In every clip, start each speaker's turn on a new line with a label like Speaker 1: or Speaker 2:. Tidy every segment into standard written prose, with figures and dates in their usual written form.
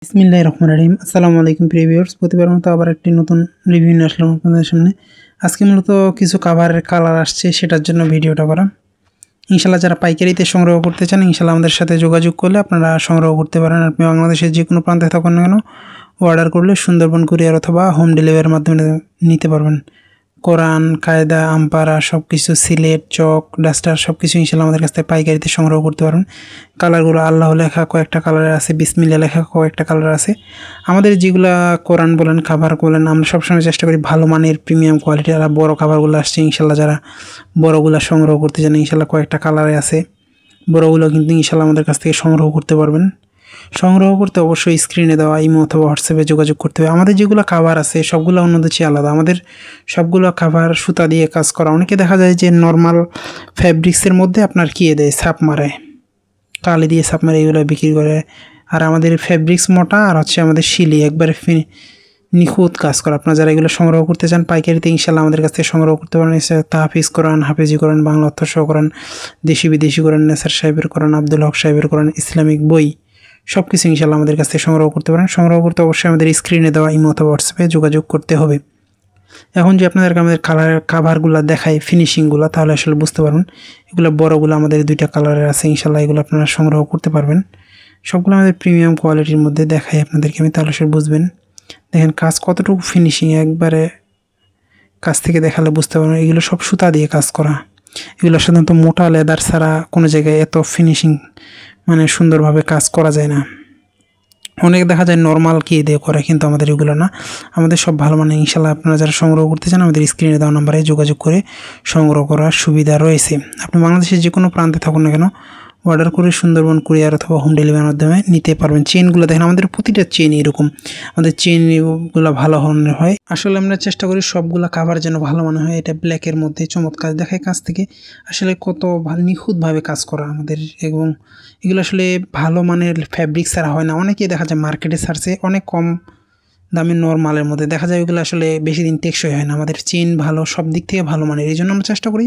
Speaker 1: বিসমিল্লাহির রহমানির রহিম। আসসালামু আলাইকুম প্রিয় ভিউয়ার্স, প্রতিবার মতো আবার একটি নতুন রিভিউ নিয়ে আসলাম আপনাদের সামনে। আজকে মূলত কিছু কাভারের কালার আসছে, সেটার জন্য ভিডিওটা করা। ইনশাল্লাহ যারা পাইকারিতে সংগ্রহ করতে চান, ইনশাল্লাহ আমাদের সাথে যোগাযোগ করলে আপনারা সংগ্রহ করতে পারেন। আপনি বাংলাদেশের যে কোনো প্রান্তে থাকুন না কেন, অর্ডার করলে সুন্দরবন কুরিয়ার অথবা হোম ডেলিভারির মাধ্যমে নিতে পারবেন। কোরআন, কায়দা, আমপারা সব কিছু, সিলেট, চক, ডাস্টার সব কিছু ইনশাল্লাহ আমাদের কাছ থেকে পাইকারিতে সংগ্রহ করতে পারবেন। কালারগুলো আল্লাহ লেখা কয়েকটা কালার আছে, বিসমিল্লাহ লেখা কয়েকটা কালার আছে। আমাদের যেগুলা কোরআন বলেন, খাবার বলেন, আমরা সবসময় চেষ্টা করি ভালো মানের প্রিমিয়াম কোয়ালিটির। আর বড়ো খাবারগুলো আসছে ইনশাল্লাহ, যারা বড়োগুলো সংগ্রহ করতে চান ইনশাল্লাহ কয়েকটা কালারে আছে। বড়োগুলো কিন্তু ইনশাল্লাহ আমাদের কাছ থেকে সংগ্রহ করতে পারবেন। সংগ্রহ করতে অবশ্যই স্ক্রিনে দেওয়া ইমো অথবা হোয়াটসঅ্যাপে যোগাযোগ করতে হবে। আমাদের যেগুলো কাভার আছে সবগুলো অন্যদের চেয়ে আলাদা। আমাদের সবগুলো কাভার সুতা দিয়ে কাজ করা। অনেকে দেখা যায় যে নর্মাল ফ্যাব্রিক্সের মধ্যে আপনার কী দেয়, ছাপ মারে, কালি দিয়ে ছাপ মারে, এগুলো বিক্রি করে। আর আমাদের ফ্যাব্রিক্স মোটা, আর হচ্ছে আমাদের শিলি একবারে নিখুঁত কাজ করা। আপনারা যারা এগুলো সংগ্রহ করতে চান পাইকারিতে ইনশাল্লাহ আমাদের কাছ থেকে সংগ্রহ করতে পারেন। তাহফিজ কোরআন, হাফেজি কোরআন, বাংলা অর্থ সহ কোরআন, দেশি বিদেশি কোরআন, নেসার সাহেবের কোরআন, আব্দুল হক সাহেবের কোরআন, ইসলামিক বই সব কিছু ইনশাল্লাহ আমাদের কাছ থেকে সংগ্রহ করতে পারেন। সংগ্রহ করতে অবশ্যই আমাদের স্ক্রিনে দেওয়া ইমো অথবা হোয়াটসঅ্যাপে যোগাযোগ করতে হবে। এখন যে আপনাদেরকে আমাদের কাভারগুলো দেখায়, ফিনিশিংগুলো, তাহলে আসলে বুঝতে পারবেন। এগুলো বড়গুলো আমাদের 2টা কালারের আছে ইনশাল্লাহ, এগুলো আপনারা সংগ্রহ করতে পারবেন। সবগুলো আমাদের প্রিমিয়াম কোয়ালিটির মধ্যে দেখাই আপনাদেরকে আমি, তাহলে আসলে বুঝবেন। দেখেন কাজ কতটুকু ফিনিশিং, একবারে কাছ থেকে দেখালে বুঝতে পারবেন। এগুলো সব সুতা দিয়ে কাজ করা। এগুলো সাধারণত মোটা লেদার ছাড়া কোনো জায়গায় এত ফিনিশিং মানে সুন্দরভাবে কাজ করা যায় না। অনেক দেখা যায় নর্মাল কি দিয়ে করে, কিন্তু আমাদের এগুলো না। আমাদের সব ভালো মানে ইনশাল্লাহ আপনারা যারা সংগ্রহ করতে চান আমাদের স্ক্রিনে দেওয়া নাম্বারে যোগাযোগ করে সংগ্রহ করার সুবিধা রয়েছে। আপনি বাংলাদেশের যে কোনো প্রান্তে থাকুন না কেন, অর্ডার করে সুন্দরবন কুরিয়ার অথবা হোম ডেলিভারির মাধ্যমে নিতে পারবেন। চেনগুলো দেখেন, আমাদের প্রতিটা চেন এরকম, আমাদের চেনগুলো ভালো ধরনের হয়। আসলে আমরা চেষ্টা করি সবগুলা কাভার যেন ভালো মনে হয়। এটা ব্ল্যাকের মধ্যে চমৎকার দেখায় কাছ থেকে, আসলে কত ভালো নিখুঁতভাবে কাজ করা আমাদের। এবং এগুলো আসলে ভালো মানের ফ্যাব্রিক ছাড়া হয় না। অনেকেই দেখা যায় মার্কেটে ছাড়ছে অনেক কম দামে নরমালের মধ্যে, দেখা যায় ওইগুলো আসলে বেশি দিন টেকসই হয় না। আমাদের চেন ভালো, সব দিক থেকে ভালো মানের, এই জন্য আমরা চেষ্টা করি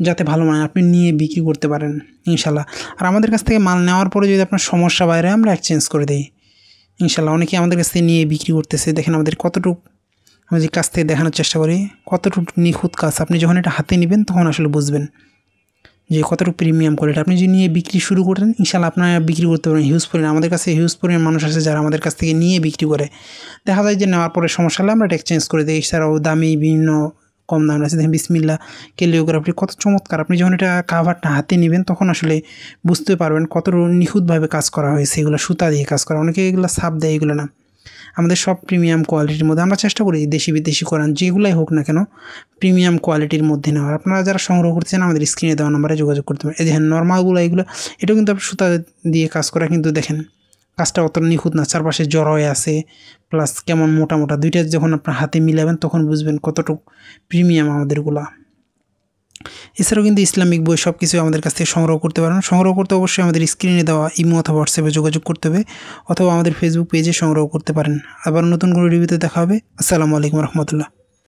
Speaker 1: যাতে ভালো মানের আপনি নিয়ে বিক্রি করতে পারেন ইনশাল্লাহ। আর আমাদের কাছ থেকে মাল নেওয়ার পরে যদি আপনার সমস্যা বাইরে, আমরা এক্সচেঞ্জ করে দিই ইনশাল্লাহ। অনেকেই আমাদের কাছ থেকে নিয়ে বিক্রি করতেছে। দেখেন আমাদের কতটুকু, আমি যে কাছ থেকে দেখানোর চেষ্টা করি কতটুকু নিখুঁত কাজ। আপনি যখন এটা হাতে নেবেন তখন আসলে বুঝবেন যে কতটুকু প্রিমিয়াম কোয়ালিটি। আপনি যদি নিয়ে বিক্রি শুরু করেন ইনশাল্লাহ আপনারা বিক্রি করতে পারেন হিউজ পরিমাণ। আমাদের কাছে হিউজ পরিমাণ মানুষ আছে যারা আমাদের কাছ থেকে নিয়ে বিক্রি করে। দেখা যায় যে নেওয়ার পরে সমস্যা হলে আমরা এক্সচেঞ্জ করে দিই। এছাড়াও দামি বিভিন্ন কম দাম আছে। দেখেন বিসমিল্লাহ ক্যালিওগ্রাফি কত চমৎকার। আপনি যখন এটা কাভারটা হাতে নেবেন তখন আসলে বুঝতে পারবেন কতটুকু নিখুঁতভাবে কাজ করা হয়েছে। এগুলো সুতা দিয়ে কাজ করা, অনেকে এগুলো ছাপ দেয়, এগুলো না। আমাদের সব প্রিমিয়াম কোয়ালিটির মধ্যে আমরা চেষ্টা করি দেশি বিদেশি কোরআন যেগুলাই হোক না কেন প্রিমিয়াম কোয়ালিটির মধ্যে নেওয়ার। আপনারা যারা সংগ্রহ করছেন আমাদের স্ক্রিনে দেওয়া নাম্বারে যোগাযোগ করতে পারেন। এই দেখেন নর্মালগুলো, এগুলো এটাও কিন্তু আপনার সুতা দিয়ে কাজ করা, কিন্তু দেখেন কাজটা অত নিখুঁত না। চারপাশে জড় হয়ে আছে, প্লাস কেমন মোটা মোটা। দুইটা যখন আপনার হাতে মিলাবেন তখন বুঝবেন কতটুকু প্রিমিয়াম আমাদেরগুলা। এছাড়াও কিন্তু ইসলামিক বই সব কিছু আমাদের কাছ থেকে সংগ্রহ করতে পারেন। সংগ্রহ করতে অবশ্যই আমাদের স্ক্রিনে দেওয়া ইমো অথবা হোয়াটসঅ্যাপে যোগাযোগ করতে হবে, অথবা আমাদের ফেসবুক পেজে সংগ্রহ করতে পারেন। আবার নতুন কোনো রিভিউতে দেখা হবে। আসসালামু আলাইকুম রহমতুল্লাহ।